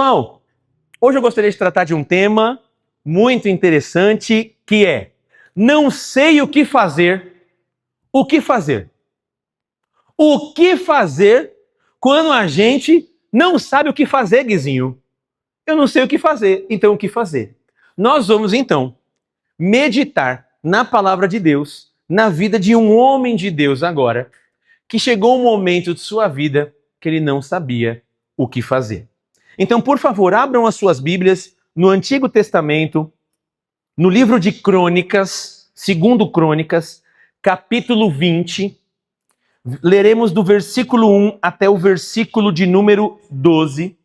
Pessoal, hoje eu gostaria de tratar de um tema muito interessante que é: não sei o que fazer. O que fazer? O que fazer quando a gente não sabe o que fazer, Guizinho? Eu não sei o que fazer, então o que fazer? Nós vamos então meditar na palavra de Deus, na vida de um homem de Deus agora, que chegou um momento de sua vida que ele não sabia o que fazer. Então, por favor, abram as suas Bíblias no Antigo Testamento, no livro de Crônicas, segundo Crônicas, capítulo 20. Leremos do versículo 1 até o versículo de número 12,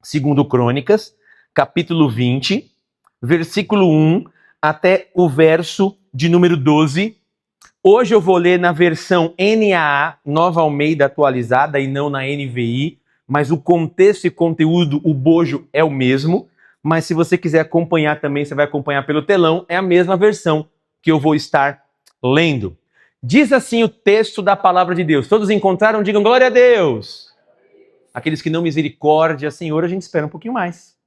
segundo Crônicas, capítulo 20, versículo 1 até o verso de número 12. Hoje eu vou ler na versão NAA, Nova Almeida Atualizada, e não na NVI, mas o contexto e conteúdo, o bojo é o mesmo, mas se você quiser acompanhar também, você vai acompanhar pelo telão, é a mesma versão que eu vou estar lendo. Diz assim o texto da palavra de Deus. Todos encontraram? Digam glória a Deus. Aqueles que não, misericórdia, Senhor, a gente espera um pouquinho mais.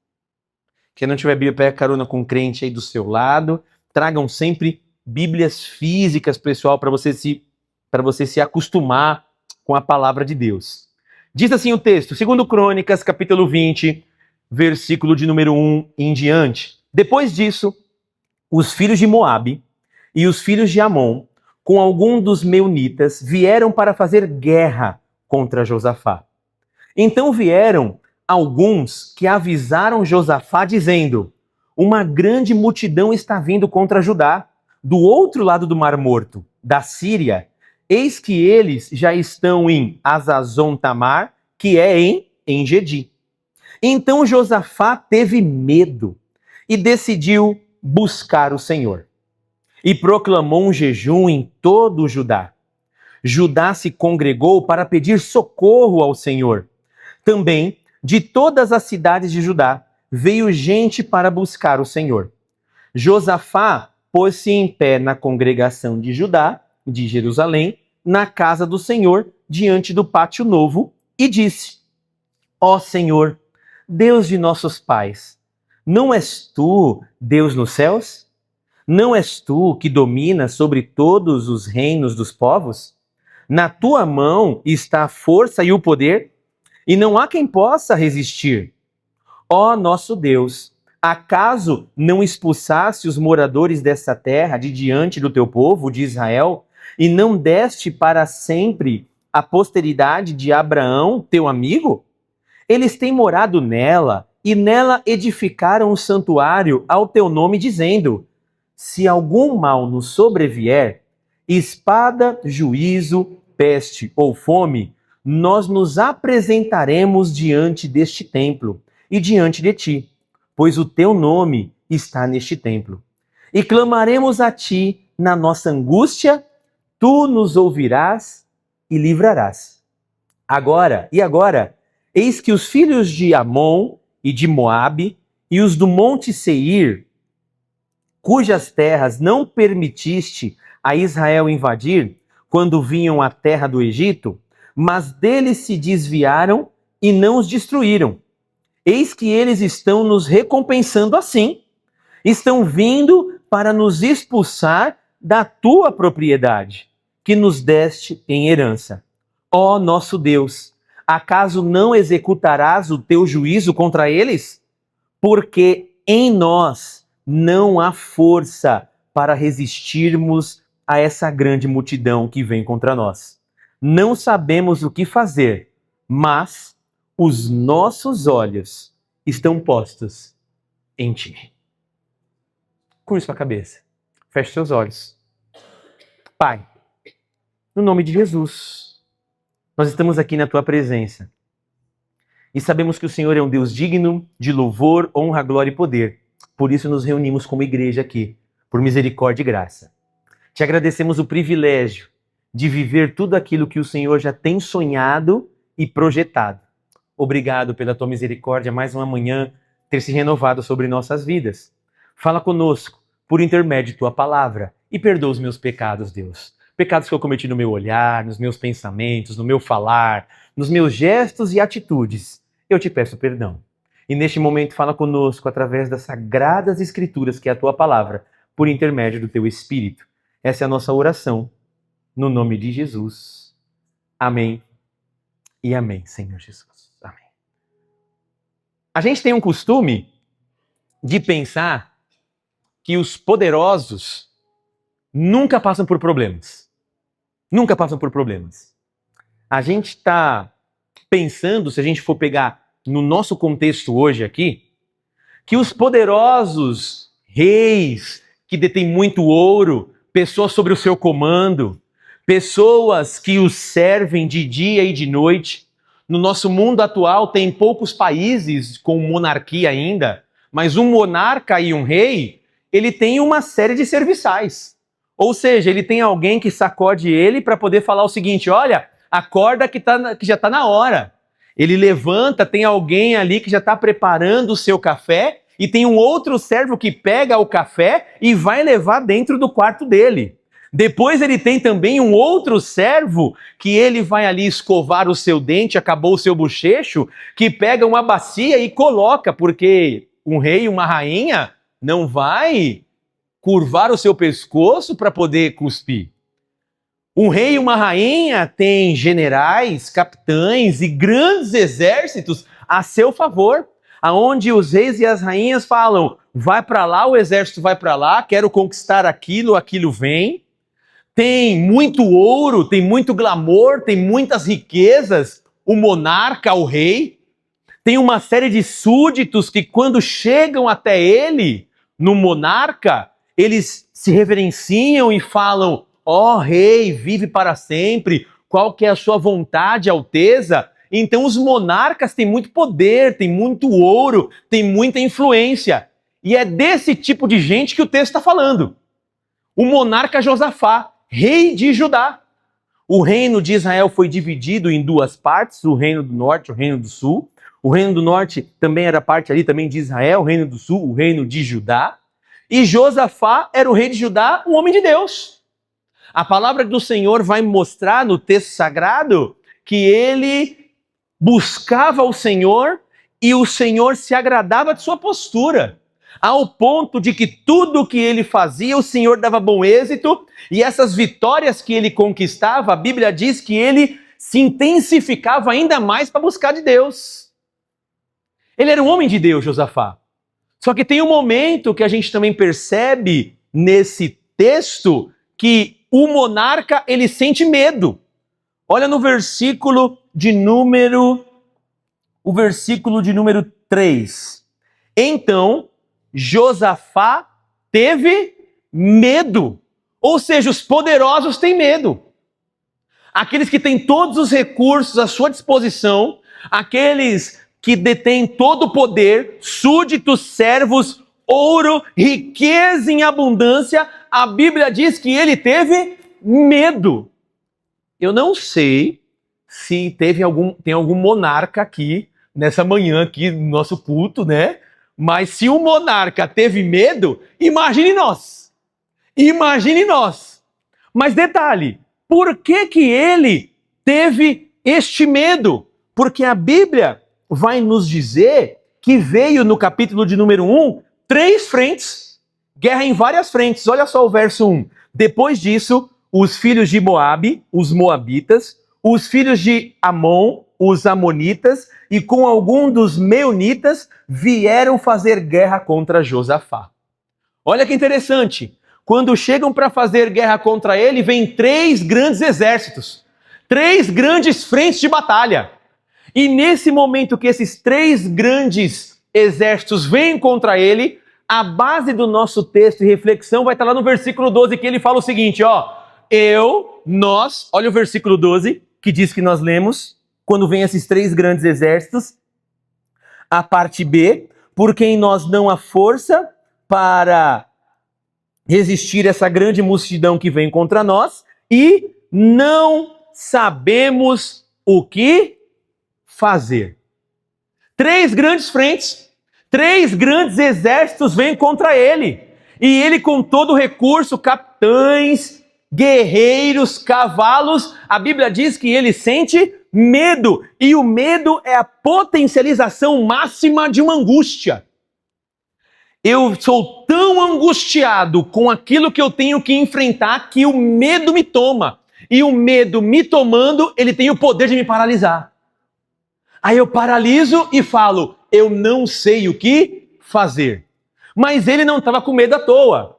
Quem não tiver Bíblia, pega carona com um crente aí do seu lado. Tragam sempre Bíblias físicas, pessoal, para você se acostumar com a palavra de Deus. Diz assim o texto, segundo Crônicas, capítulo 20, versículo de número 1 em diante. Depois disso, os filhos de Moabe e os filhos de Amon, com algum dos meunitas, vieram para fazer guerra contra Josafá. Então vieram alguns que avisaram Josafá, dizendo: uma grande multidão está vindo contra Judá, do outro lado do Mar Morto, da Síria. Eis que eles já estão em Hazazon Tamar, que é em Engedi. Então Josafá teve medo e decidiu buscar o Senhor. E proclamou um jejum em todo o Judá. Judá se congregou para pedir socorro ao Senhor. Também, de todas as cidades de Judá, veio gente para buscar o Senhor. Josafá pôs-se em pé na congregação de Judá, de Jerusalém, na casa do Senhor, diante do pátio novo, e disse: ó Senhor, Deus de nossos pais, não és tu Deus nos céus? Não és tu que dominas sobre todos os reinos dos povos? Na tua mão está a força e o poder, e não há quem possa resistir. Ó nosso Deus, acaso não expulsaste os moradores dessa terra de diante do teu povo, de Israel, e não deste para sempre a posteridade de Abraão, teu amigo? Eles têm morado nela, e nela edificaram um santuário ao teu nome, dizendo: se algum mal nos sobrevier, espada, juízo, peste ou fome, nós nos apresentaremos diante deste templo e diante de ti, pois o teu nome está neste templo. E clamaremos a ti na nossa angústia, tu nos ouvirás e livrarás. Agora, eis que os filhos de Amon e de Moabe e os do monte Seir, cujas terras não permitiste a Israel invadir quando vinham à terra do Egito, mas deles se desviaram e não os destruíram. Eis que eles estão nos recompensando assim, estão vindo para nos expulsar da tua propriedade, que nos deste em herança. Ó nosso Deus, acaso não executarás o teu juízo contra eles? Porque em nós não há força para resistirmos a essa grande multidão que vem contra nós. Não sabemos o que fazer, mas os nossos olhos estão postos em ti. Curva sua cabeça. Feche seus olhos. Pai, no nome de Jesus, nós estamos aqui na tua presença. E sabemos que o Senhor é um Deus digno de louvor, honra, glória e poder. Por isso nos reunimos como igreja aqui, por misericórdia e graça. Te agradecemos o privilégio de viver tudo aquilo que o Senhor já tem sonhado e projetado. Obrigado pela tua misericórdia, mais uma manhã ter se renovado sobre nossas vidas. Fala conosco por intermédio de tua palavra e perdoa os meus pecados, Deus. Pecados que eu cometi no meu olhar, nos meus pensamentos, no meu falar, nos meus gestos e atitudes. Eu te peço perdão. E neste momento fala conosco através das sagradas escrituras, que é a tua palavra, por intermédio do teu Espírito. Essa é a nossa oração, no nome de Jesus. Amém e amém, Senhor Jesus. Amém. A gente tem um costume de pensar que os poderosos nunca passam por problemas. Nunca passam por problemas. A gente está pensando, se a gente for pegar no nosso contexto hoje aqui, que os poderosos reis que detêm muito ouro, pessoas sobre o seu comando, pessoas que os servem de dia e de noite. No nosso mundo atual tem poucos países com monarquia ainda, mas um monarca e um rei, ele tem uma série de serviçais. Ou seja, ele tem alguém que sacode ele para poder falar o seguinte: olha, acorda que já está na hora. Ele levanta, tem alguém ali que já está preparando o seu café e tem um outro servo que pega o café e vai levar dentro do quarto dele. Depois ele tem também um outro servo que ele vai ali escovar o seu dente, acabou o seu bochecho, que pega uma bacia e coloca, porque um rei e uma rainha não vai curvar o seu pescoço para poder cuspir. Um rei e uma rainha têm generais, capitães e grandes exércitos a seu favor, aonde os reis e as rainhas falam: vai para lá, o exército vai para lá, quero conquistar aquilo, aquilo vem. Tem muito ouro, tem muito glamour, tem muitas riquezas, o monarca, o rei. Tem uma série de súditos que quando chegam até ele, no monarca, eles se reverenciam e falam: ó rei, vive para sempre, qual que é a sua vontade, alteza? Então os monarcas têm muito poder, têm muito ouro, têm muita influência. E é desse tipo de gente que o texto está falando. O monarca Josafá, rei de Judá. O reino de Israel foi dividido em duas partes, o reino do norte e o reino do sul. O reino do norte também era parte ali também de Israel, o reino do sul, o reino de Judá. E Josafá era o rei de Judá, um homem de Deus. A palavra do Senhor vai mostrar no texto sagrado que ele buscava o Senhor e o Senhor se agradava de sua postura, ao ponto de que tudo o que ele fazia, o Senhor dava bom êxito, e essas vitórias que ele conquistava, a Bíblia diz que ele se intensificava ainda mais para buscar de Deus. Ele era um homem de Deus, Josafá. Só que tem um momento que a gente também percebe nesse texto que o monarca, ele sente medo. Olha no versículo de número 3. Então, Josafá teve medo. Ou seja, os poderosos têm medo. Aqueles que têm todos os recursos à sua disposição, aqueles que detêm todo o poder, súditos, servos, ouro, riqueza em abundância, a Bíblia diz que ele teve medo. Eu não sei se tem algum monarca aqui, nessa manhã aqui, no nosso culto, né? Mas se o monarca teve medo, imagine nós. Imagine nós. Mas detalhe, por que que ele teve este medo? Porque a Bíblia vai nos dizer que veio no capítulo de número 1, 3 frentes. Guerra em várias frentes. Olha só o verso 1. Depois disso, os filhos de Moabe, os moabitas, os filhos de Amon, os amonitas, e com algum dos meunitas, vieram fazer guerra contra Josafá. Olha que interessante. Quando chegam para fazer guerra contra ele, vem 3 grandes exércitos. 3 grandes frentes de batalha. E nesse momento que esses 3 grandes exércitos vêm contra ele, a base do nosso texto e reflexão vai estar lá no versículo 12, que ele fala o seguinte, ó: nós, olha o versículo 12, que diz que nós lemos, quando vem esses 3 grandes exércitos, a parte B, porque em nós não há força para resistir essa grande multidão que vem contra nós, e não sabemos o que fazer. 3 grandes frentes, 3 grandes exércitos vêm contra ele. E ele, com todo o recurso, capitães, guerreiros, cavalos, a Bíblia diz que ele sente Medo. E o medo é a potencialização máxima de uma angústia. Eu sou tão angustiado com aquilo que eu tenho que enfrentar que o medo me toma. E o medo me tomando, ele tem o poder de me paralisar. Aí eu paraliso e falo, eu não sei o que fazer. Mas ele não estava com medo à toa.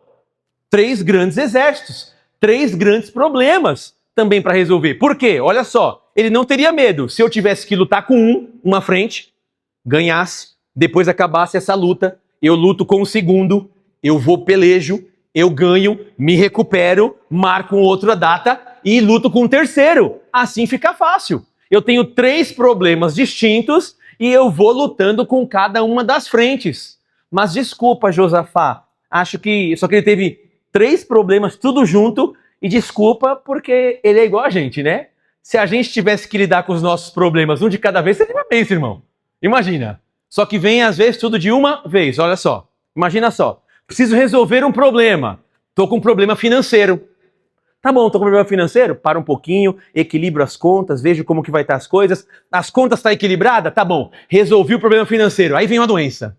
3 grandes exércitos, 3 grandes problemas também para resolver. Por quê? Olha só, ele não teria medo. Se eu tivesse que lutar com uma frente, ganhasse, depois acabasse essa luta, eu luto com o segundo, eu vou pelejo, eu ganho, me recupero, marco outra data e luto com o terceiro. Assim fica fácil. Eu tenho 3 problemas distintos e eu vou lutando com cada uma das frentes. Mas desculpa, Josafá, acho que só que ele teve 3 problemas tudo junto e desculpa porque ele é igual a gente, né? Se a gente tivesse que lidar com os nossos problemas um de cada vez, seria uma bênção, irmão. Imagina. Só que vem às vezes tudo de uma vez, olha só. Imagina só, preciso resolver um problema. Tô com um problema financeiro. Tá bom, tô com um problema financeiro? Para um pouquinho, equilibro as contas, vejo como que vai estar as coisas. As contas estão equilibradas? Tá bom, resolvi o problema financeiro. Aí vem uma doença.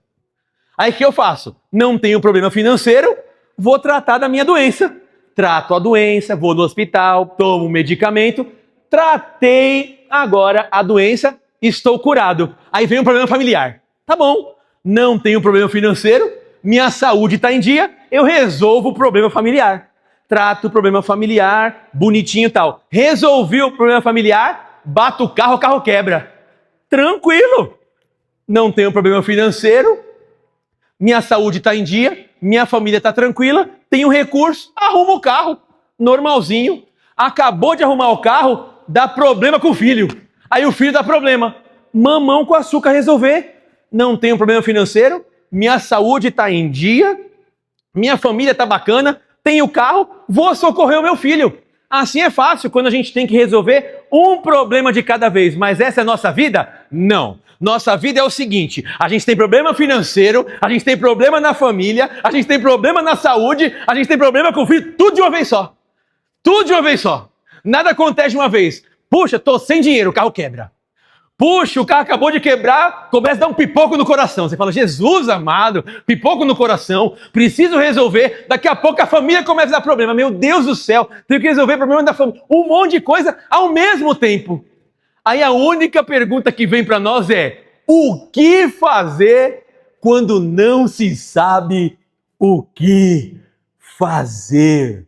Aí o que eu faço? Não tenho problema financeiro, vou tratar da minha doença. Trato a doença, vou no hospital, tomo um medicamento. Tratei agora a doença, estou curado. Aí vem um problema familiar. Tá bom, não tenho problema financeiro, minha saúde está em dia, eu resolvo o problema familiar. Trato o problema familiar, bonitinho e tal. Resolvi o problema familiar, bato o carro quebra. Tranquilo. Não tenho problema financeiro, minha saúde está em dia, minha família está tranquila, tenho recurso, arrumo o carro, normalzinho. Acabou de arrumar o carro, dá problema com o filho. Aí o filho dá problema. Mamão com açúcar resolver. Não tenho problema financeiro, minha saúde está em dia, minha família está bacana, tenho carro, vou socorrer o meu filho. Assim é fácil quando a gente tem que resolver um problema de cada vez. Mas essa é a nossa vida? Não. Nossa vida é o seguinte, a gente tem problema financeiro, a gente tem problema na família, a gente tem problema na saúde, a gente tem problema com o filho, tudo de uma vez só. Tudo de uma vez só. Nada acontece de uma vez. Puxa, tô sem dinheiro, o carro quebra. Puxa, o carro acabou de quebrar, começa a dar um pipoco no coração. Você fala, Jesus amado, pipoco no coração, preciso resolver. Daqui a pouco a família começa a dar problema. Meu Deus do céu, tenho que resolver o problema da família. Um monte de coisa ao mesmo tempo. Aí a única pergunta que vem para nós é, o que fazer quando não se sabe o que fazer?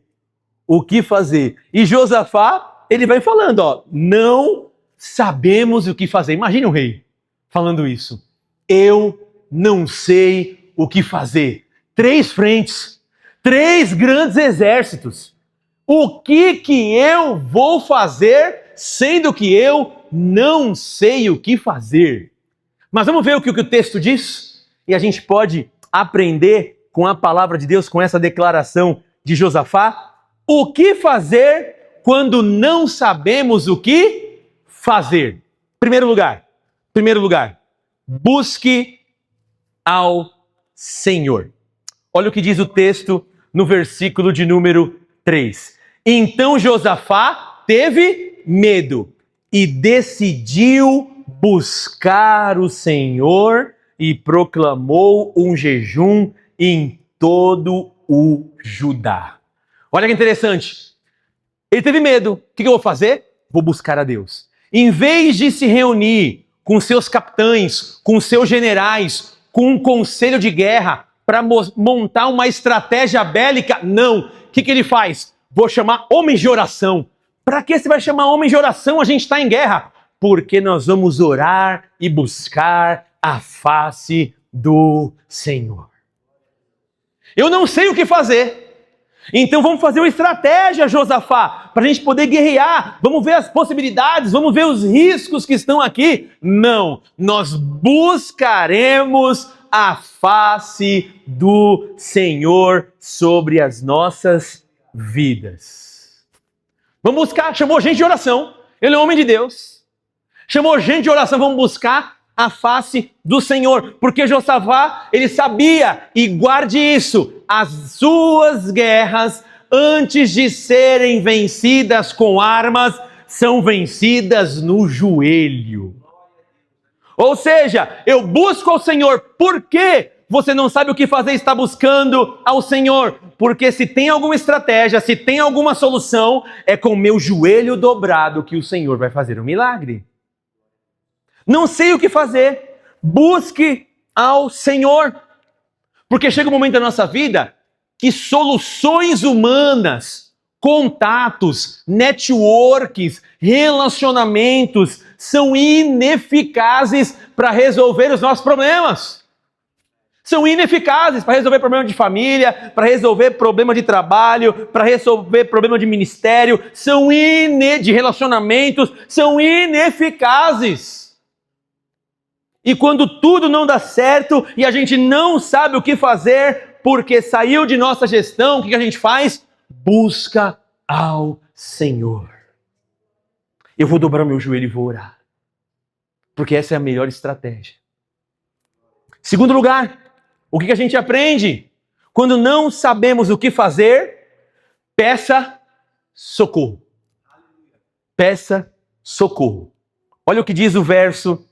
O que fazer? E Josafá, ele vai falando, ó, não sabemos o que fazer. Imagine um rei falando isso. Eu não sei o que fazer. 3 frentes, 3 grandes exércitos. O que eu vou fazer, sendo que eu não sei o que fazer? Mas vamos ver o que o texto diz? E a gente pode aprender com a palavra de Deus, com essa declaração de Josafá. O que fazer quando não sabemos o que fazer? Primeiro lugar, busque ao Senhor. Olha o que diz o texto no versículo de número 3. Então Josafá teve medo e decidiu buscar o Senhor e proclamou um jejum em todo o Judá. Olha que interessante. Ele teve medo. O que eu vou fazer? Vou buscar a Deus. Em vez de se reunir com seus capitães, com seus generais, com um conselho de guerra para montar uma estratégia bélica, não. O que ele faz? Vou chamar homens de oração. Para que você vai chamar homens de oração? A gente está em guerra. Porque nós vamos orar e buscar a face do Senhor. Eu não sei o que fazer. Então vamos fazer uma estratégia, Josafá, para a gente poder guerrear. Vamos ver as possibilidades, vamos ver os riscos que estão aqui. Não, nós buscaremos a face do Senhor sobre as nossas vidas. Vamos buscar, chamou gente de oração, ele é um homem de Deus. Chamou gente de oração, vamos buscar a face do Senhor, porque Josafá, ele sabia, e guarde isso, as suas guerras, antes de serem vencidas com armas, são vencidas no joelho. Ou seja, eu busco ao Senhor. Por quê? Você não sabe o que fazer e está buscando ao Senhor. Porque se tem alguma estratégia, se tem alguma solução, é com o meu joelho dobrado que o Senhor vai fazer um milagre. Não sei o que fazer. Busque ao Senhor. Porque chega um momento da nossa vida que soluções humanas, contatos, networks, relacionamentos são ineficazes para resolver os nossos problemas. São ineficazes para resolver problema de família, para resolver problema de trabalho, para resolver problema de ministério, de relacionamentos, são ineficazes. E quando tudo não dá certo e a gente não sabe o que fazer porque saiu de nossa gestão, o que a gente faz? Busca ao Senhor. Eu vou dobrar meu joelho e vou orar. Porque essa é a melhor estratégia. Segundo lugar, o que a gente aprende? Quando não sabemos o que fazer, peça socorro. Peça socorro. Olha o que diz o verso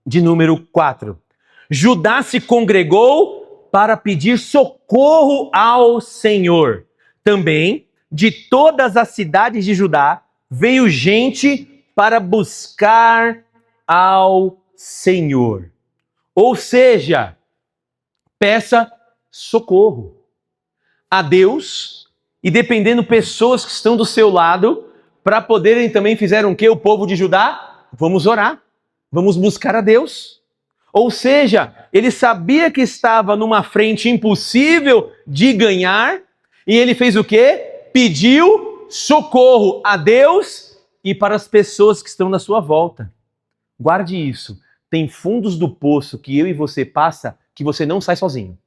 de número 4. Judá se congregou para pedir socorro ao Senhor. Também, de todas as cidades de Judá, veio gente para buscar ao Senhor. Ou seja, peça socorro a Deus e dependendo pessoas que estão do seu lado para poderem também fizeram o que o povo de Judá? Vamos orar, vamos buscar a Deus. Ou seja, ele sabia que estava numa frente impossível de ganhar e ele fez o quê? Pediu socorro a Deus e para as pessoas que estão na sua volta. Guarde isso. Tem fundos do poço que eu e você passa que você não sai sozinho.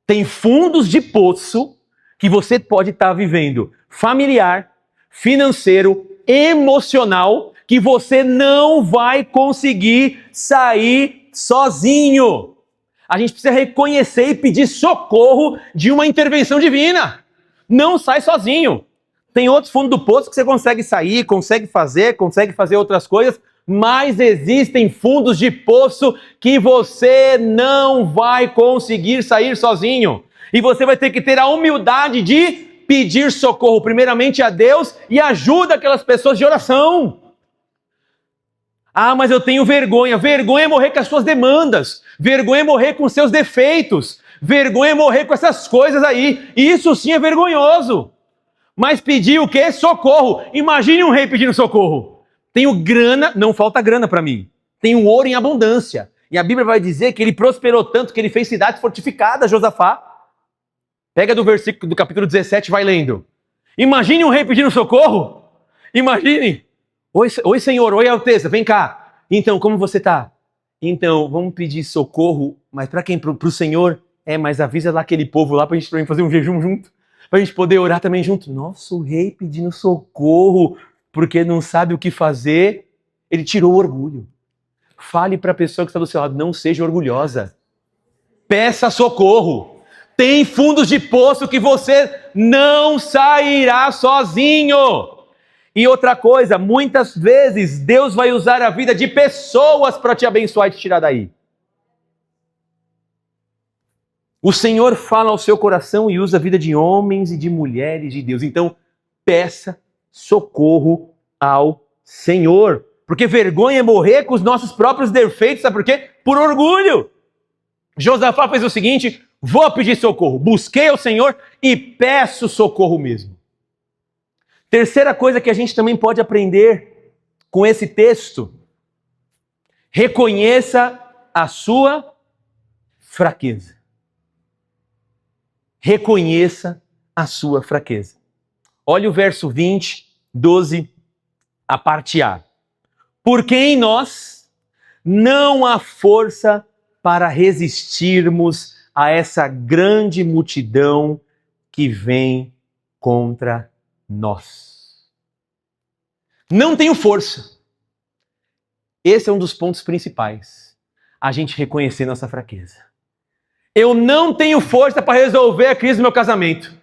Tem fundos de poço que você pode estar vivendo familiar, financeiro, emocional, que você não vai conseguir sair sozinho. A gente precisa reconhecer e pedir socorro de uma intervenção divina. Não sai sozinho. Tem outros fundos do poço que você consegue sair, consegue fazer outras coisas, mas existem fundos de poço que você não vai conseguir sair sozinho. E você vai ter que ter a humildade de pedir socorro, primeiramente a Deus, e ajuda aquelas pessoas de oração. Ah, mas eu tenho vergonha. Vergonha é morrer com as suas demandas. Vergonha é morrer com os seus defeitos. Vergonha é morrer com essas coisas aí. Isso sim é vergonhoso. Mas pedir o quê? Socorro. Imagine um rei pedindo socorro. Tenho grana, não falta grana para mim. Tenho ouro em abundância. E a Bíblia vai dizer que ele prosperou tanto que ele fez cidade fortificada, Josafá. Pega do versículo do capítulo 17 e vai lendo. Imagine um rei pedindo socorro. Imagine. Oi, Senhor, oi, Alteza, vem cá. Então, como você está? Então, vamos pedir socorro, mas para quem? Para o Senhor? Mas avisa lá aquele povo lá para a gente fazer um jejum junto. Para a gente poder orar também junto. Nossa, o rei pedindo socorro porque não sabe o que fazer. Ele tirou o orgulho. Fale para a pessoa que está do seu lado, não seja orgulhosa. Peça socorro. Tem fundos de poço que você não sairá sozinho. E outra coisa, muitas vezes Deus vai usar a vida de pessoas para te abençoar e te tirar daí. O Senhor fala ao seu coração e usa a vida de homens e de mulheres de Deus. Então, peça socorro ao Senhor. Porque vergonha é morrer com os nossos próprios defeitos, sabe por quê? Por orgulho. Josafá fez o seguinte, vou pedir socorro. Busquei ao Senhor e peço socorro mesmo. Terceira coisa que a gente também pode aprender com esse texto, reconheça a sua fraqueza. Reconheça a sua fraqueza. Olha o verso 20, 12, a parte A. Porque em nós não há força para resistirmos a essa grande multidão que vem contra nós. Não tenho força. Esse é um dos pontos principais. A gente reconhecer nossa fraqueza. Eu não tenho força para resolver a crise do meu casamento.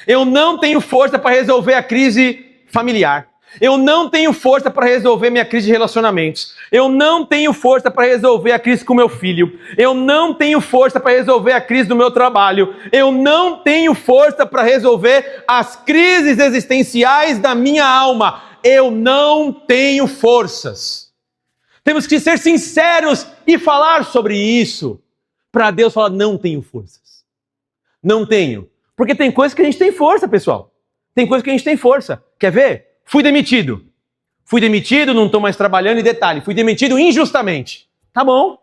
Eu não tenho força para resolver a crise familiar. Eu não tenho força para resolver minha crise de relacionamentos. Eu não tenho força para resolver a crise com meu filho. Eu não tenho força para resolver a crise do meu trabalho. Eu não tenho força para resolver as crises existenciais da minha alma. Eu não tenho forças. Temos que ser sinceros e falar sobre isso. Para Deus falar, não tenho forças. Não tenho. Porque tem coisas que a gente tem força, pessoal. Tem coisas que a gente tem força. Quer ver? Fui demitido. Fui demitido, não estou mais trabalhando. E detalhe, fui demitido injustamente. Tá bom.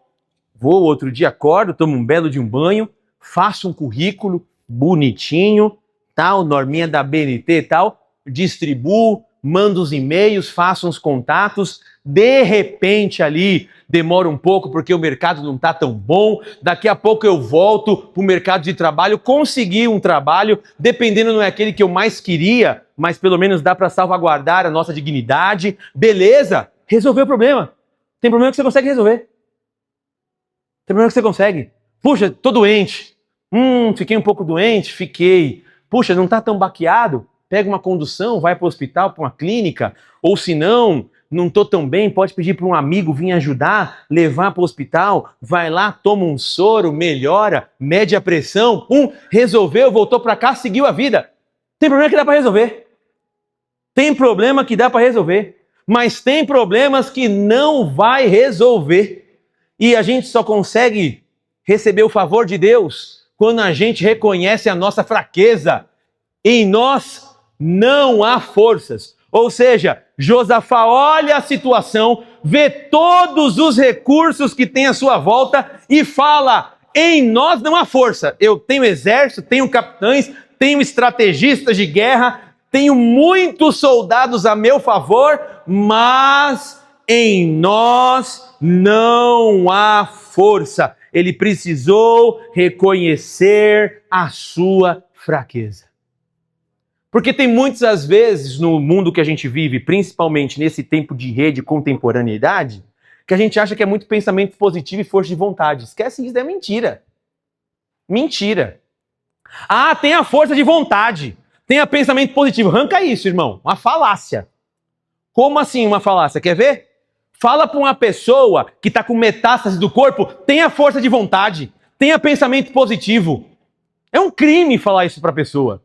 Vou outro dia, acordo, tomo um belo de um banho, faço um currículo bonitinho, tal, norminha da BNT e tal, distribuo, mando os e-mails, faço uns contatos. De repente ali, demora um pouco porque o mercado não está tão bom. Daqui a pouco eu volto para o mercado de trabalho, consegui um trabalho, dependendo não é aquele que eu mais queria, mas pelo menos dá para salvaguardar a nossa dignidade. Beleza, resolveu o problema. Tem problema que você consegue resolver. Tem problema que você consegue. Puxa, tô doente. Fiquei um pouco doente, fiquei. Puxa, não está tão baqueado? Pega uma condução, vai para o hospital, para uma clínica, ou se não estou tão bem, pode pedir para um amigo vir ajudar, levar para o hospital, vai lá, toma um soro, melhora, mede a pressão, resolveu, voltou para cá, seguiu a vida. Tem problema que dá para resolver. Tem problema que dá para resolver, mas tem problemas que não vai resolver. E a gente só consegue receber o favor de Deus quando a gente reconhece a nossa fraqueza. Em nós não há forças. Ou seja, Josafá olha a situação, vê todos os recursos que tem à sua volta e fala, em nós não há força. Eu tenho exército, tenho capitães, tenho estrategistas de guerra, tenho muitos soldados a meu favor, mas em nós não há força. Ele precisou reconhecer a sua fraqueza. Porque tem muitas vezes no mundo que a gente vive, principalmente nesse tempo de rede contemporaneidade, que a gente acha que é muito pensamento positivo e força de vontade. Esquece isso, é mentira. Mentira. Ah, tem a força de vontade, tem a pensamento positivo. Arranca isso, irmão. Uma falácia. Como assim uma falácia? Quer ver? Fala para uma pessoa que está com metástase do corpo, tenha força de vontade, tenha pensamento positivo. É um crime falar isso para a pessoa.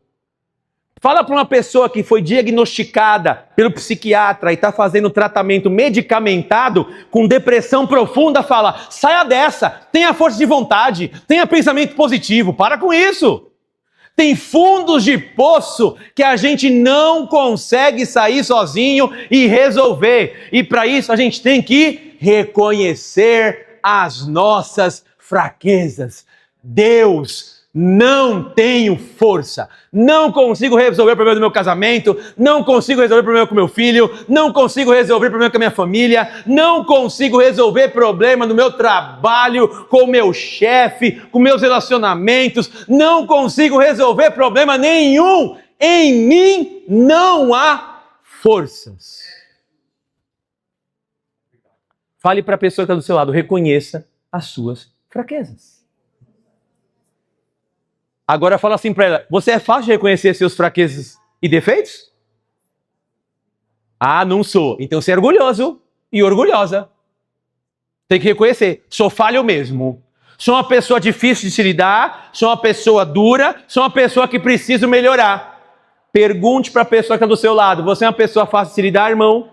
Fala para uma pessoa que foi diagnosticada pelo psiquiatra e está fazendo tratamento medicamentado com depressão profunda, fala, saia dessa, tenha força de vontade, tenha pensamento positivo, para com isso. Tem fundos de poço que a gente não consegue sair sozinho e resolver. E para isso a gente tem que reconhecer as nossas fraquezas. Deus, não tenho força, não consigo resolver o problema do meu casamento, não consigo resolver o problema com meu filho, não consigo resolver o problema com a minha família, não consigo resolver problema no meu trabalho, com o meu chefe, com meus relacionamentos, não consigo resolver problema nenhum, em mim não há forças. Fale para a pessoa que está do seu lado, reconheça as suas fraquezas. Agora fala assim para ela, você é fácil de reconhecer seus fraquezas e defeitos? Ah, não sou. Então você é orgulhoso e orgulhosa. Tem que reconhecer, sou falho mesmo. Sou uma pessoa difícil de se lidar, sou uma pessoa dura, sou uma pessoa que preciso melhorar. Pergunte para a pessoa que está do seu lado, você é uma pessoa fácil de se lidar, irmão?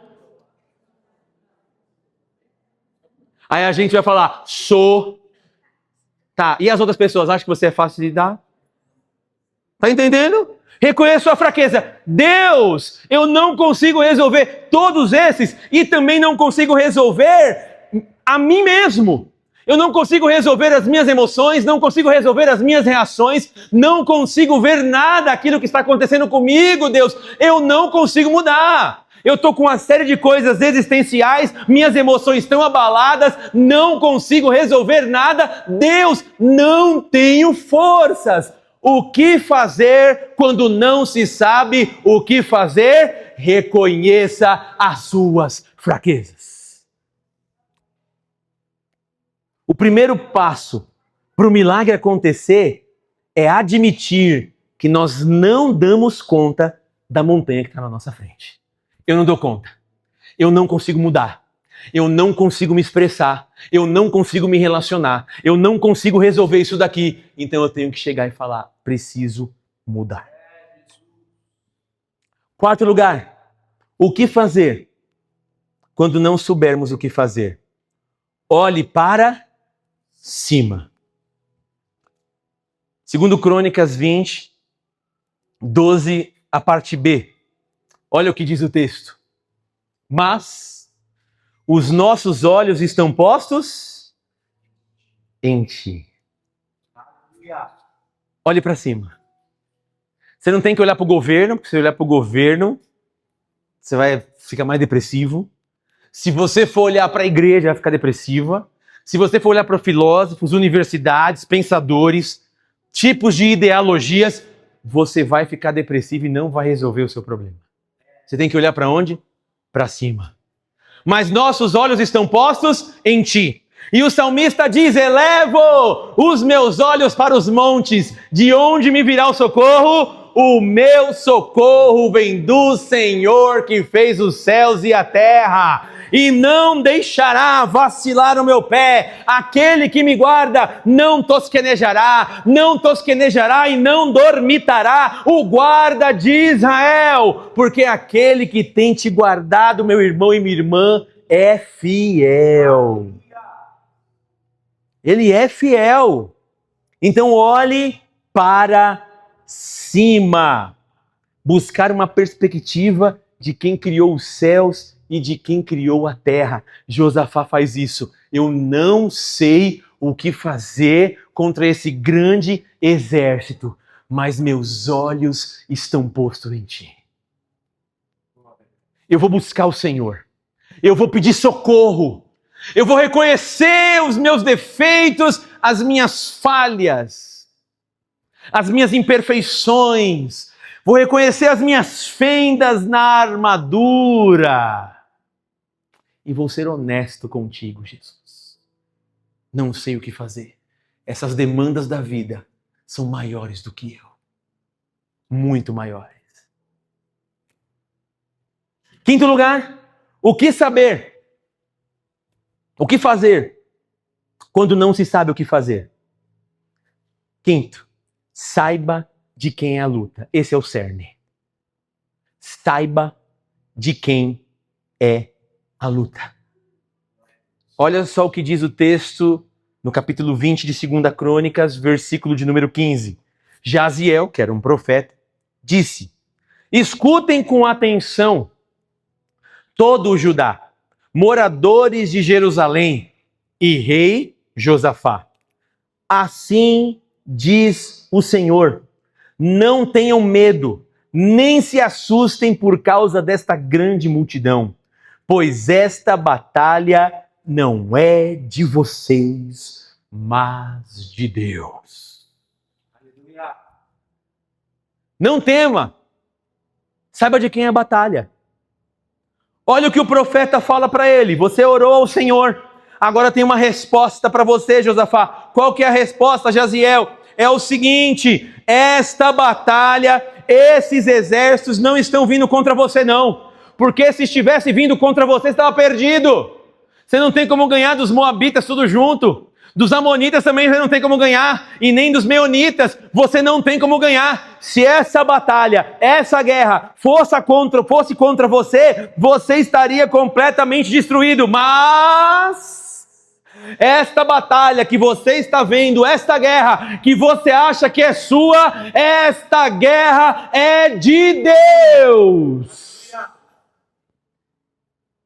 Aí a gente vai falar, sou. Tá, e as outras pessoas acham que você é fácil de lidar? Tá entendendo? Reconheça sua fraqueza. Deus, eu não consigo resolver todos esses e também não consigo resolver a mim mesmo. Eu não consigo resolver as minhas emoções, não consigo resolver as minhas reações, não consigo ver nada daquilo que está acontecendo comigo, Deus. Eu não consigo mudar. Eu estou com uma série de coisas existenciais, minhas emoções estão abaladas, não consigo resolver nada. Deus, não tenho forças. O que fazer quando não se sabe o que fazer? Reconheça as suas fraquezas. O primeiro passo para o milagre acontecer é admitir que nós não damos conta da montanha que está na nossa frente. eu não dou conta. Eu não consigo mudar. Eu não consigo me expressar. Eu não consigo me relacionar. Eu não consigo resolver isso daqui. Então eu tenho que chegar e falar, preciso mudar. Quarto lugar, o que fazer quando não soubermos o que fazer? Olhe para cima. Segundo Crônicas 20, 12, a parte B. Olha o que diz o texto. Mas os nossos olhos estão postos em ti. Olhe para cima. Você não tem que olhar para o governo, porque se você olhar para o governo, você vai ficar mais depressivo. Se você for olhar para a igreja, vai ficar depressiva. Se você for olhar para filósofos, universidades, pensadores, tipos de ideologias, você vai ficar depressivo e não vai resolver o seu problema. Você tem que olhar para onde? Para cima. Mas nossos olhos estão postos em ti. E o salmista diz, elevo os meus olhos para os montes, de onde me virá o socorro? O meu socorro vem do Senhor que fez os céus e a terra. E não deixará vacilar o meu pé. Aquele que me guarda não tosquenejará e não dormitará. O guarda de Israel, porque aquele que tem te guardado, meu irmão e minha irmã, é fiel. Ele é fiel. Então olhe para cima. Buscar uma perspectiva de quem criou os céus e de quem criou a terra. Josafá faz isso. Eu não sei o que fazer contra esse grande exército, mas meus olhos estão postos em ti. Eu vou buscar o Senhor. Eu vou pedir socorro. Eu vou reconhecer os meus defeitos, as minhas falhas, as minhas imperfeições. Vou reconhecer as minhas fendas na armadura. E vou ser honesto contigo, Jesus. Não sei o que fazer. Essas demandas da vida são maiores do que eu. Muito maiores. Quinto lugar, o que saber? O que fazer quando não se sabe o que fazer? Quinto, saiba de quem é a luta. Esse é o cerne. Saiba de quem é a luta. Olha só o que diz o texto no capítulo 20 de 2 Crônicas, versículo de número 15. Jaziel, que era um profeta, disse: escutem com atenção todo o Judá, moradores de Jerusalém e rei Josafá. Assim diz o Senhor, não tenham medo, nem se assustem por causa desta grande multidão, pois esta batalha não é de vocês, mas de Deus. Aleluia. Não tema, saiba de quem é a batalha. Olha o que o profeta fala para ele. Você orou ao Senhor. Agora tem uma resposta para você, Josafá. Qual que é a resposta, Jaziel? É o seguinte: esta batalha, esses exércitos não estão vindo contra você não. Porque se estivesse vindo contra você, estava perdido. Você não tem como ganhar dos moabitas tudo junto. Dos amonitas também você não tem como ganhar, e nem dos meunitas você não tem como ganhar. Se essa batalha, essa guerra fosse contra você, você estaria completamente destruído. Mas esta batalha que você está vendo, esta guerra que você acha que é sua, esta guerra é de Deus.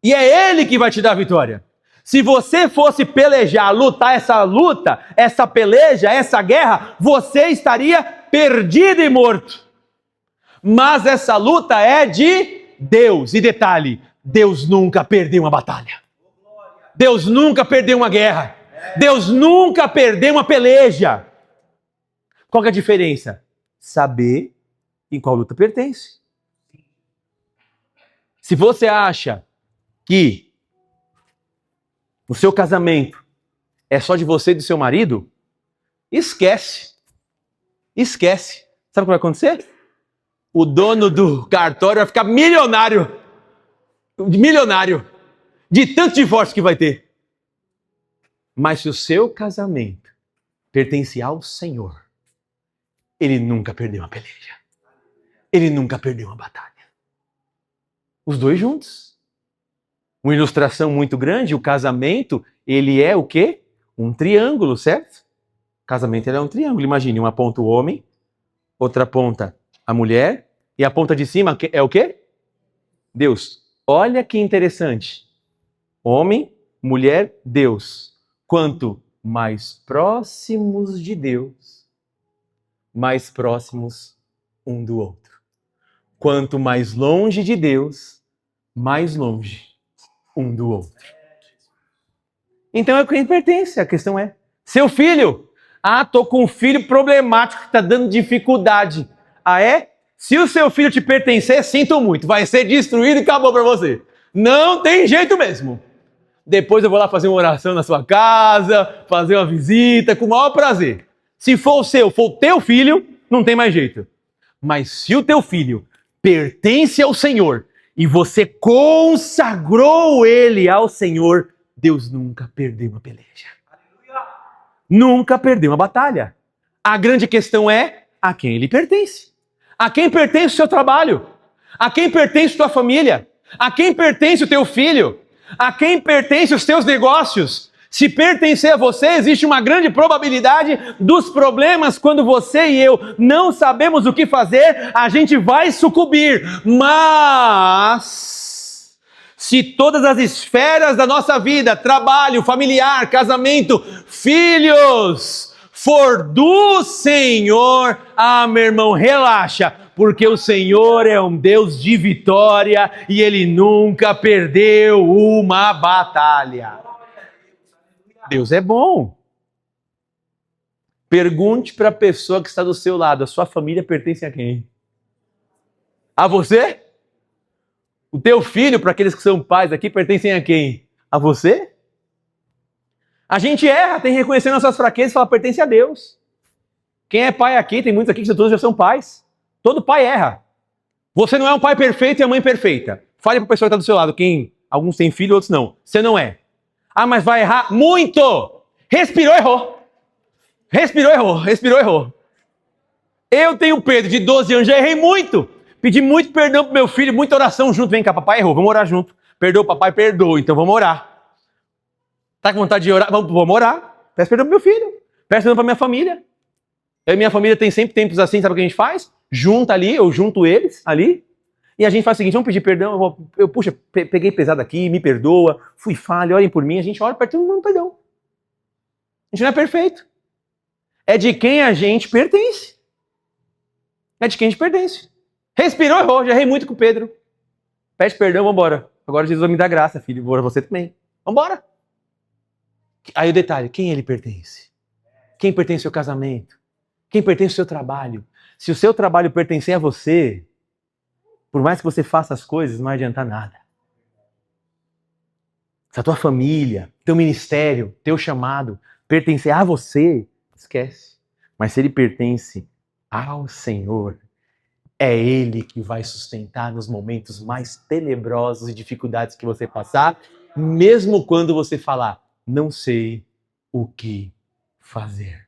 E é Ele que vai te dar a vitória. Se você fosse pelejar, lutar essa luta, essa peleja, essa guerra, você estaria perdido e morto. Mas essa luta é de Deus. E detalhe, Deus nunca perdeu uma batalha. Deus nunca perdeu uma guerra. Deus nunca perdeu uma peleja. Qual que é a diferença? Saber em qual luta pertence. Se você acha que o seu casamento é só de você e do seu marido, esquece. Sabe o que vai acontecer? O dono do cartório vai ficar milionário. milionário, de tanto divórcio que vai ter. Mas se o seu casamento pertence ao Senhor, ele nunca perdeu uma peleja. Ele nunca perdeu uma batalha. Os dois juntos. Uma ilustração muito grande, o casamento, ele é o quê? Um triângulo, certo? O casamento ele é um triângulo. Imagine, uma ponta o homem, outra ponta a mulher, e a ponta de cima é o quê? Deus. Olha que interessante. Homem, mulher, Deus. Quanto mais próximos de Deus, mais próximos um do outro. Quanto mais longe de Deus, mais longe um do outro. Então é quem pertence, a questão é. Seu filho. Ah, tô com um filho problemático que tá dando dificuldade. Ah, é? Se o seu filho te pertencer, sinto muito. Vai ser destruído e acabou pra você. Não tem jeito mesmo. Depois eu vou lá fazer uma oração na sua casa, fazer uma visita, com o maior prazer. Se for o seu, for o teu filho, não tem mais jeito. Mas se o teu filho pertence ao Senhor e você consagrou ele ao Senhor, Deus nunca perdeu uma peleja. Nunca perdeu uma batalha. A grande questão é a quem ele pertence. A quem pertence o seu trabalho? A quem pertence a tua família? A quem pertence o teu filho? A quem pertence os teus negócios? Se pertencer a você, existe uma grande probabilidade dos problemas, quando você e eu não sabemos o que fazer, a gente vai sucumbir. Mas, se todas as esferas da nossa vida, trabalho, familiar, casamento, filhos, for do Senhor, meu irmão, relaxa, porque o Senhor é um Deus de vitória e Ele nunca perdeu uma batalha. Deus é bom. Pergunte para a pessoa que está do seu lado, a sua família pertence a quem? A você? O teu filho, para aqueles que são pais aqui, pertencem a quem? A você? A gente erra, tem que reconhecer nossas fraquezas e falar, pertence a Deus. Quem é pai aqui, tem muitos aqui que todos já são pais. Todo pai erra. Você não é um pai perfeito e a mãe perfeita. Fale para a pessoa que está do seu lado. Alguns têm filho, outros não. Você não é. Ah, mas vai errar muito. Respirou, errou. Respirou, errou. Respirou, errou. Eu tenho Pedro, de 12 anos, já errei muito. Pedi muito perdão pro meu filho, muita oração junto. Vem cá, papai errou, vamos orar junto. Perdoa, papai, perdoa. Então vamos orar. Tá com vontade de orar? Vamos orar. Peço perdão pro meu filho. Peço perdão pra minha família. Eu e minha família tem sempre tempos assim, sabe o que a gente faz? Junta ali, eu junto eles ali. E a gente faz o seguinte, vamos pedir perdão. Puxa, peguei pesado aqui, me perdoa. Fui falha, orem por mim. A gente ora, perdão, perdão. A gente não é perfeito. É de quem a gente pertence. É de quem a gente pertence. Respirou, errou. Já errei muito com o Pedro. Pede perdão, vambora. Agora Jesus vai me dar graça, filho. Vou você também. Vambora. Aí o detalhe, quem ele pertence? Quem pertence ao seu casamento? Quem pertence ao seu trabalho? Se o seu trabalho pertencer a você, por mais que você faça as coisas, não vai adiantar nada. Se a tua família, teu ministério, teu chamado pertencer a você, esquece. Mas se ele pertence ao Senhor, é Ele que vai sustentar nos momentos mais tenebrosos e dificuldades que você passar, mesmo quando você falar, não sei o que fazer.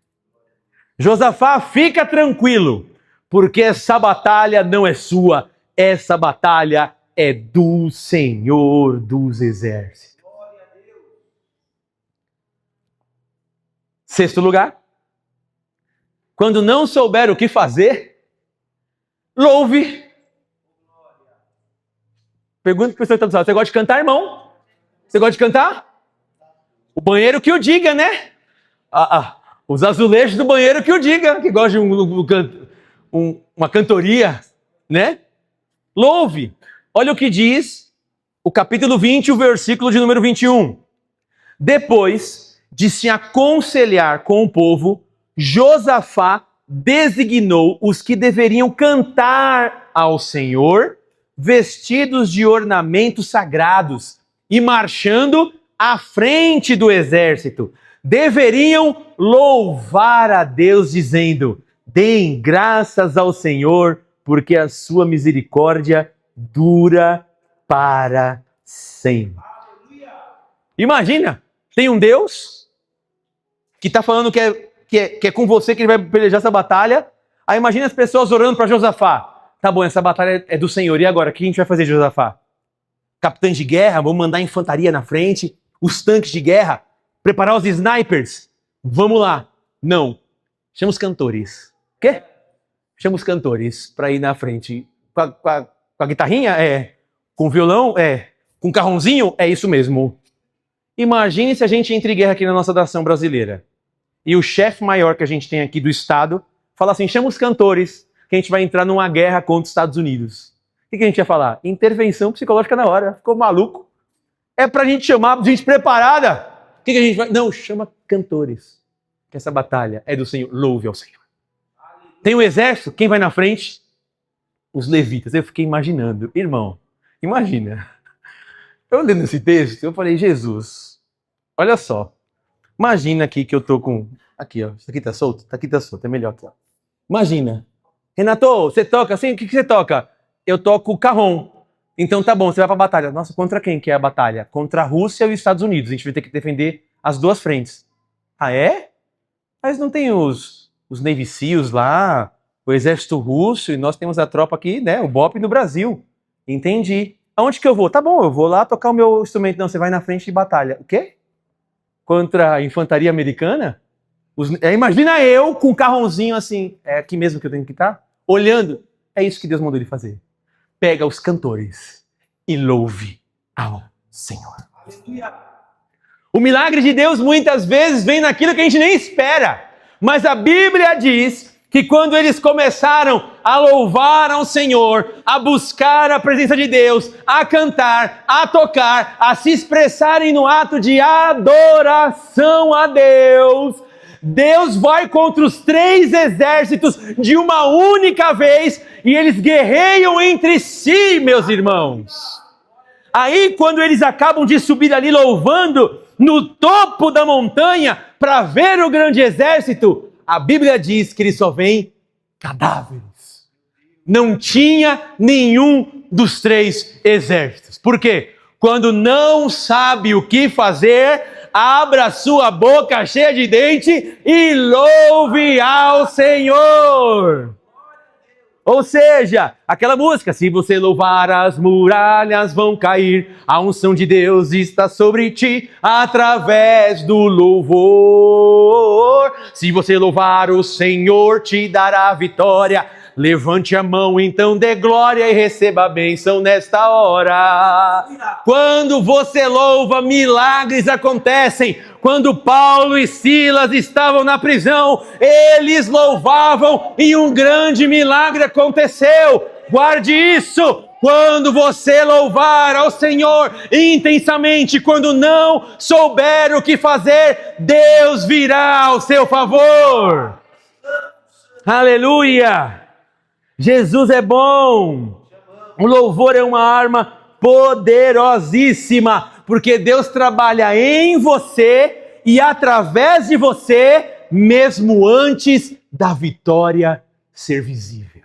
Josafá, fica tranquilo, porque essa batalha não é sua, essa batalha é do Senhor dos Exércitos. Sexto lugar, quando não souber o que fazer, louve. Pergunta para a pessoa que está do lado, você gosta de cantar, irmão? Você gosta de cantar? O banheiro que o diga, né? Os azulejos do banheiro que o diga, que gosta de uma cantoria, né? Louve. Olha o que diz o capítulo 20, o versículo de número 21. Depois de se aconselhar com o povo, Josafá designou os que deveriam cantar ao Senhor, vestidos de ornamentos sagrados e marchando à frente do exército. Deveriam louvar a Deus dizendo, deem graças ao Senhor, porque a sua misericórdia dura para Senhor. Imagina, tem um Deus que está falando que é com você que ele vai pelejar essa batalha. Aí imagina as pessoas orando para Josafá. Tá bom, essa batalha é do Senhor. E agora, o que a gente vai fazer, Josafá? Capitães de guerra, vamos mandar infantaria na frente, os tanques de guerra, preparar os snipers. Vamos lá. Não. Chama os cantores. Quê? Chama os cantores para ir na frente. Com a guitarrinha? É. Com o violão? É. Com o carrãozinho? É isso mesmo. Imagine se a gente entra em guerra aqui na nossa nação brasileira. E o chefe maior que a gente tem aqui do Estado fala assim, chama os cantores, que a gente vai entrar numa guerra contra os Estados Unidos. O que a gente ia falar? Intervenção psicológica na hora. Ficou maluco? É pra gente chamar gente preparada. O que a gente vai... Não, chama cantores. Que essa batalha é do Senhor. Louve ao Senhor. Tem um exército, quem vai na frente? Os levitas. Eu fiquei imaginando. Irmão, imagina. Eu lendo esse texto, eu falei, Jesus, olha só. Imagina aqui que eu tô com... Aqui, ó. Isso aqui tá solto? Tá aqui, tá solto. É melhor aqui, ó. Imagina. Renato, você toca assim? O que você toca? Eu toco carrom. Então tá bom, você vai pra batalha. Nossa, contra quem que é a batalha? Contra a Rússia e os Estados Unidos. A gente vai ter que defender as duas frentes. Ah, é? Mas não tem os Navy Seals lá, o exército russo, e nós temos a tropa aqui, né? O BOP no Brasil. Entendi. Aonde que eu vou? Tá bom, eu vou lá tocar o meu instrumento. Não, você vai na frente de batalha. O quê? Contra a infantaria americana? Imagina eu com o carrãozinho assim. É aqui mesmo que eu tenho que estar? Olhando. É isso que Deus mandou ele fazer. Pega os cantores e louve ao Senhor. O milagre de Deus muitas vezes vem naquilo que a gente nem espera. Mas a Bíblia diz que quando eles começaram a louvar ao Senhor, a buscar a presença de Deus, a cantar, a tocar, a se expressarem no ato de adoração a Deus, Deus vai contra os 3 exércitos de uma única vez e eles guerreiam entre si, meus irmãos. Aí, quando eles acabam de subir ali louvando no topo da montanha para ver o grande exército, a Bíblia diz que eles só veem cadáveres. Não tinha nenhum dos 3 exércitos. Por quê? Quando não sabe o que fazer, abra sua boca cheia de dente e louve ao Senhor. Ou seja, aquela música, se você louvar as muralhas vão cair, a unção de Deus está sobre ti, através do louvor. Se você louvar o Senhor te dará vitória, levante a mão então dê glória e receba a bênção nesta hora. Quando você louva, milagres acontecem. Quando Paulo e Silas estavam na prisão, eles louvavam e um grande milagre aconteceu. Guarde isso. Quando você louvar ao Senhor intensamente, quando não souber o que fazer, Deus virá ao seu favor. Aleluia! Jesus é bom. O louvor é uma arma poderosíssima, porque Deus trabalha em você e através de você, mesmo antes da vitória ser visível.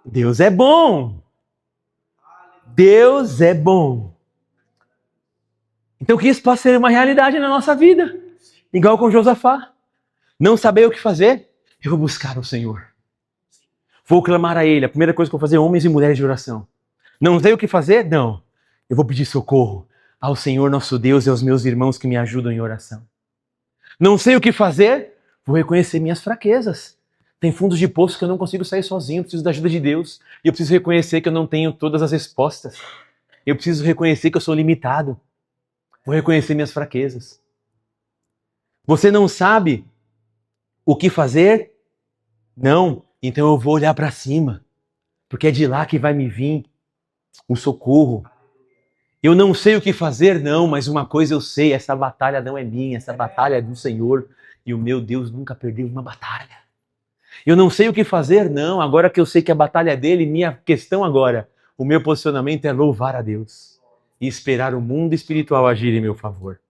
Deus é bom. Deus é bom. Então que isso possa ser uma realidade na nossa vida, igual com Josafá. Não saber o que fazer, eu vou buscar o Senhor. Vou clamar a Ele. A primeira coisa que eu vou fazer é homens e mulheres de oração. Não sei o que fazer? Não. Eu vou pedir socorro ao Senhor nosso Deus e aos meus irmãos que me ajudam em oração. Não sei o que fazer? Vou reconhecer minhas fraquezas. Tem fundos de poço que eu não consigo sair sozinho. Eu preciso da ajuda de Deus. E eu preciso reconhecer que eu não tenho todas as respostas. Eu preciso reconhecer que eu sou limitado. Vou reconhecer minhas fraquezas. Você não sabe o que fazer? Não. Então eu vou olhar para cima, porque é de lá que vai me vir o socorro. Eu não sei o que fazer, não, mas uma coisa eu sei, essa batalha não é minha, essa batalha é do Senhor, e o meu Deus nunca perdeu uma batalha. Eu não sei o que fazer, não, agora que eu sei que a batalha é dele, minha questão agora, o meu posicionamento é louvar a Deus e esperar o mundo espiritual agir em meu favor.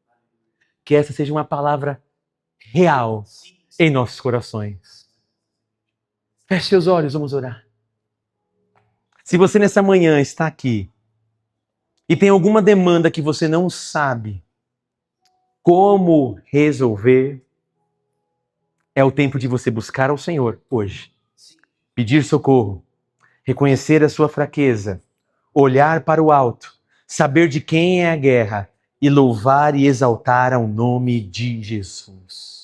Que essa seja uma palavra real em nossos corações. Feche seus olhos, vamos orar. Se você nessa manhã está aqui e tem alguma demanda que você não sabe como resolver, é o tempo de você buscar ao Senhor hoje. Pedir socorro, reconhecer a sua fraqueza, olhar para o alto, saber de quem é a guerra e louvar e exaltar ao nome de Jesus.